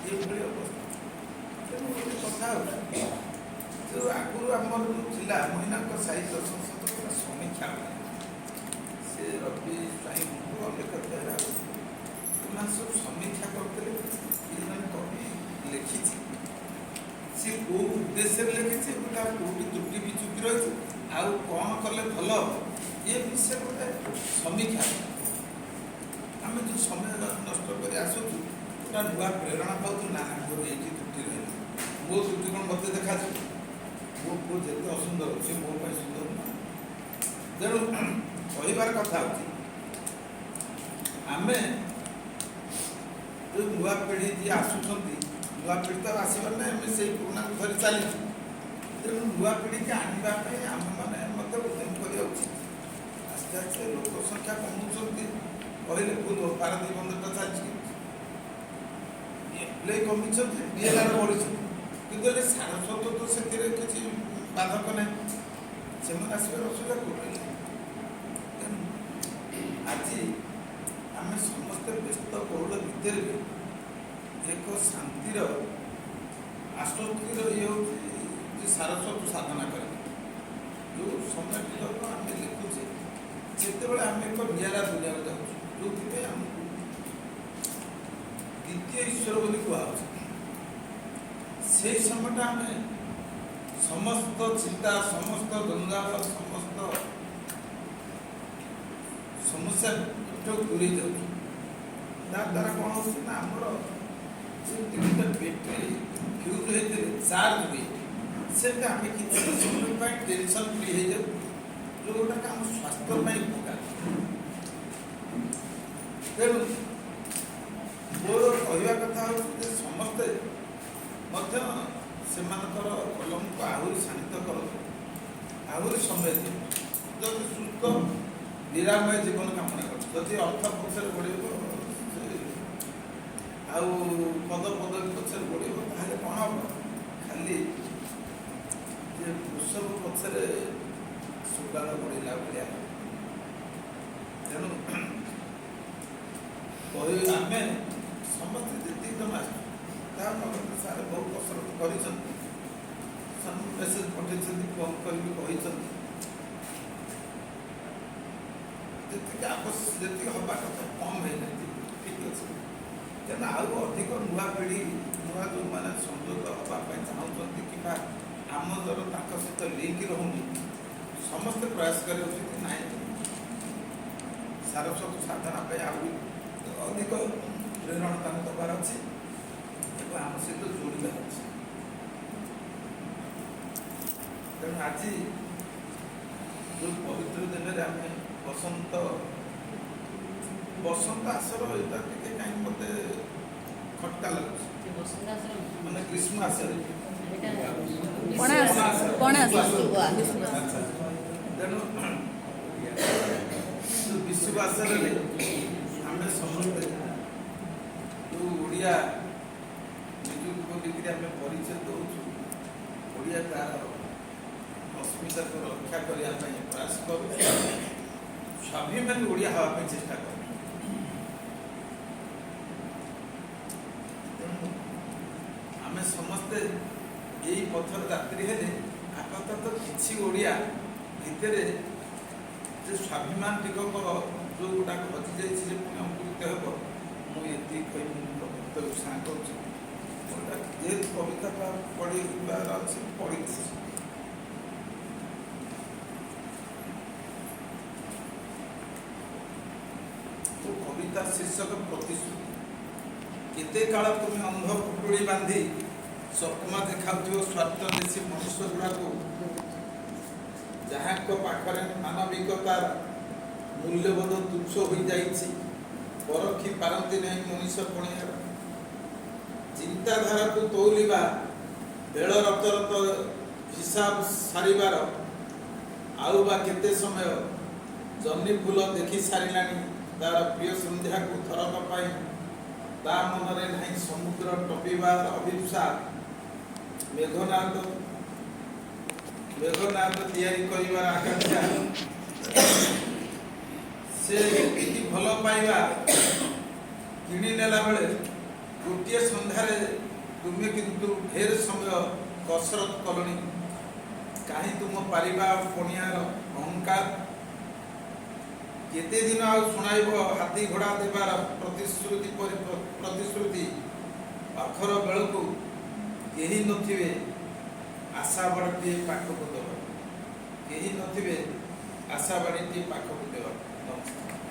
ଏଇଭଳି ଅବସ୍ଥା। ତେଣୁ ଗୋଟେ କଥା ହେଉଛି ଯେଉଁ ଆଗରୁ ଆମର ଯେଉଁ ଥିଲା ମହିଳାଙ୍କ ସାହିତ୍ୟ ସଂସଦର ସମୀକ୍ଷା ସେ ରବି ସ୍ୱାଇଁ ଅଲେଖ ବେହେରା ସେମାନେ ସବୁ ସମୀକ୍ଷା କରୁଥିଲେ। ଏ ଜଣେ କବି ଲେଖିଛି, ସେ କେଉଁ ଉଦ୍ଦେଶ୍ୟରେ ଲେଖିଛି, ଗୋଟା କେଉଁଠି ତ୍ରୁଟି ବିଚୁଟି ରହିଛି, ଆଉ କ'ଣ କଲେ ଭଲ ହେବ, ଏ ବିଷୟରେ ଗୋଟେ ସମୀକ୍ଷା। ଆମେ ଯେଉଁ ସମୟ ନଷ୍ଟ କରି ଆସୁଛୁ ଗୋଟା ନୂଆ ପ୍ରେରଣା ପାଉଛୁ। ନା ମୋର ଏଇଠି ତ୍ରୁଟି ରହିଲା, ମୋ ତ୍ରୁଟି କ'ଣ ମୋତେ ଦେଖାଯିବ? ମୋ ପୁଅ ଯେତେ ଅସୁନ୍ଦର ସେ ମୋ ପାଇଁ ସୁନ୍ଦର ନୁହେଁ। ତେଣୁ କହିବାର କଥା ହେଉଛି ଆମେ ଯେଉଁ ନୂଆ ପିଢ଼ି ଯିଏ ଆସୁଛନ୍ତି, ନୂଆ ପିଢ଼ି ତ ଆସିବାର ନାହିଁ, ଆମେ ସେଇ ପୁରୁଣାକୁ ଧରି ଚାଲିଛୁ। ତେଣୁ ନୂଆ ପିଢ଼ିକି ଆଣିବା ପାଇଁ ଆମେମାନେ ମଧ୍ୟ ଉଦ୍ୟମ କରିବା ଉଚିତ। ଆସ୍ତେ ଆସ୍ତେ ଲୋକ ସଂଖ୍ୟା କମୁଛନ୍ତି କହିଲେ ଭୁଲ ହେବ। ପାରାଦ୍ୱୀପ ବନ୍ଦରଟା ଚାଲିଛି, ଏପ୍ଲାଇ କମିଛନ୍ତି, DLR ବଢ଼ିଛନ୍ତି, କିନ୍ତୁ ହେଲେ ସାରସ୍ୱତ ତ ସେଥିରେ କିଛି ବାଧକ ନାହିଁ। ସେମାନେ ଆସିବାର ଅସୁବିଧା କରୁଥିଲେ। ତେଣୁ ଆଜି ଆମେ ସମସ୍ତେ ବ୍ୟସ୍ତ ବହୁଳ ଭିତରେ ବି ଏକ ଶାନ୍ତିର ଆଶ୍ୱସ୍ତିର ଇଏ ହେଉଛି ଯେ ସାରସ୍ୱତ ସାଧନା କରିବେ। ଯେଉଁ ସମୟଟିକୁ ଆମେ ଲେଖୁଛେ ଯେତେବେଳେ ଆମେ ଏକ ନିଆରା ଦୁନିଆକୁ ଯାଉଛୁ, ଯେଉଁଥିପାଇଁ ଆମକୁ ଦ୍ୱିତୀୟ ଈଶ୍ୱର ବୋଲି କୁହାଯାଉଛି, ସେଇ ସମୟଟା ଆମେ ସମସ୍ତ ଚିନ୍ତା, ସମସ୍ତ ଜଞ୍ଜାଳ, ସମସ୍ତ ସମସ୍ୟା ଦୂରେଇ ଯାଉଛୁ। ଯାହାଦ୍ୱାରା କ'ଣ ହେଉଛି ନା ଆମର ଯେ ତିନିଟା ବ୍ୟାଟେରୀ ଫ୍ୟୁଜ୍ ହେଇଥିଲେ ଚାର୍ଜ ହୁଏ, ସେଟା ଆମେ କିଛି ସମୟ ପାଇଁ ଟେନସନ୍ ଫ୍ରି ହେଇଯାଉ, ଯେଉଁଗୁଡ଼ାକ ଆମ ସ୍ୱାସ୍ଥ୍ୟ ପାଇଁ ଉପକାର। ତେଣୁ ମୋର କହିବା କଥା ହେଉଛି ଯେ ସମସ୍ତେ ମଧ୍ୟ ସେମାନଙ୍କର କଲମକୁ ଆହୁରି ଶାନ୍ତ କରନ୍ତୁ, ଆହୁରି ସମୟ ଦିଅନ୍ତୁ। ଯଦି ସୁସ୍ଥ ନିରାମୟ ଜୀବନ କାମନା କରୁ, ଯଦି ଅର୍ଥ ପଛରେ ବଢ଼ିବ, ଆଉ ପଦ ପଛରେ ବଢ଼ିବ, ତାହେଲେ କ'ଣ ହେବ? ଖାଲି ଯେ ବୃଷଭ ପଛରେ ସୁବାଳ ବଢ଼ିଲା ଭଳିଆ। ତେଣୁ ଆମେ ସମସ୍ତେ ଯେତିକି ଜଣ ଆସିଛୁ ତାହା ବାବଦରେ ସାର୍ ବହୁ କସରତ କରିଛନ୍ତି, ମେସେଜ ପଠାଇଛନ୍ତି, ଫୋନ୍ କରିକି କହିଛନ୍ତି। ଯେତିକି ଆବଶ୍ୟକ, ଯେତିକି ହେବା କଥା କମ୍ ହେଇନାହାନ୍ତି, ଠିକ୍ ଅଛି। ତେଣୁ ଆଉ ଅଧିକ ନୂଆ ପିଢ଼ି, ନୂଆ ଯେଉଁମାନେ ସଂଯୋଗ ହେବା ପାଇଁ ଚାହୁଁଛନ୍ତି କିମ୍ବା ଆମ ଦ୍ୱାରା ତାଙ୍କ ସହିତ ଲିଙ୍କ ରହୁନି, ସମସ୍ତେ ପ୍ରୟାସ କରିବା ଉଚିତ। ନାହିଁ ସାରସ୍ୱତ ସାଧନା ପାଇଁ ଆହୁରି ଅଧିକ ପ୍ରେରଣା ତାଙ୍କୁ ଦେବାର ଅଛି ଏବଂ ଆମ ସହିତ ଯୋଡ଼ିବାର ଅଛି। ତେଣୁ ଆଜି ଯେଉଁ ପବିତ୍ର ଦିନରେ ଆମେ ବସନ୍ତ ଆସର, ଏଇଟା ଟିକେ କାହିଁକି ମୋତେ ଖଟକା ଲାଗୁଛି। ମାନେ ଗ୍ରୀଷ୍ମ ଆସରେ ତେଣୁ ବିଶ୍ୱ ଆସରରେ ଆମେ ସମସ୍ତେ ଯେଉଁ ଓଡ଼ିଆ ନିଜକୁ ବୋଲିକିରି ଆମେ ପରିଚୟ ଦେଉଛୁ, ଓଡ଼ିଆ ତାର ଅସ୍ମିତାକୁ ରକ୍ଷା କରିବା ପାଇଁ ପ୍ରୟାସ କରୁ, ସ୍ୱାଭିମାନୀ ଓଡ଼ିଆ ହେବା ପାଇଁ ଚେଷ୍ଟା କରୁ। ତେଣୁ ଆମେ ସମସ୍ତେ ଏଇ ପଥର ଯାତ୍ରୀ ହେଲେ ଆପାତତଃ କିଛି ଓଡ଼ିଆ ଭିତରେ ଯେ ସ୍ୱାଭିମାନ ଟିକକ ଯେଉଁ ଗୁଡ଼ାକ ହଜିଯାଇଛି ସେ ପୁଣି ଅଙ୍କୁରିତ ହେବ। ମୁଁ ଏତିକି କହି ମୁଁ କବିତା ଉତ୍ସାହ କରୁଛି। ଗୋଟା ଯେହେତୁ କବିତା ପଢ଼ିବାର ଅଛି, ପଢ଼ିଛି। କବିତା ଶୀର୍ଷକ ପ୍ରତିଶ୍ରୁତି। କେତେ କାଳ ତୁମେ ଅନ୍ଧ ପୁଟୁଳି ବାନ୍ଧି ସ୍ୱପ୍ନ ଦେଖାଉଥିବ ସ୍ୱାର୍ଥ ଦେଶୀ ମଣିଷ ଗୁଡ଼ାକୁ, ଯାହାଙ୍କ ପାଖରେ ମାନବିକତାର ମୂଲ୍ୟବୋଧ ତୁଚ୍ଛ ହୋଇଯାଇଛି, ପରଖି ପାରନ୍ତି ନାହିଁ ମଣିଷ ପଣିଆର। ଚିନ୍ତାଧାରାକୁ ତୋଲିବା ବେଳ ରତ ହିସାବ ସାରିବାର ଆଉ ବା କେତେ ସମୟ। ଜହ୍ନି ଫୁଲ ଦେଖି ସାରିଲାଣି ତାର ପ୍ରିୟ ସନ୍ଧ୍ୟାକୁ ଥରକ ପାଇଁ, ତା ମନରେ ନାହିଁ ସମୁଦ୍ର ଟପିବାର ଅଭିପ୍ସା। ମେଘନାଦ ତିଆରି କରିବାର ଆକାଂକ୍ଷା, ସେ ଏତିକି ଭଲ ପାଇବା କିଣି ନେଲା ବେଳେ ଗୋଟିଏ ସନ୍ଧ୍ୟାରେ ତୁମେ କିନ୍ତୁ ଢେର ସମୟ କସରତ କଲଣି। କାହିଁ ତୁମ ପାରିବା ପଣିଆର ଅହଙ୍କାର? କେତେ ଦିନ ଆଉ ଶୁଣାଇବ ହାତୀ ଘୋଡ଼ା ଦେବାର ପ୍ରତିଶ୍ରୁତି ପରେ ପ୍ରତିଶ୍ରୁତି? ପାଖର ବେଳକୁ କେହି ନଥିବେ ଆଶାବାଡ଼ିଟିଏ ପାଖକୁ ଦେବା, କେହି ନଥିବେ ଆଶାବାଡ଼ିଟିଏ ପାଖକୁ ଦେବା। ନମସ୍କାର।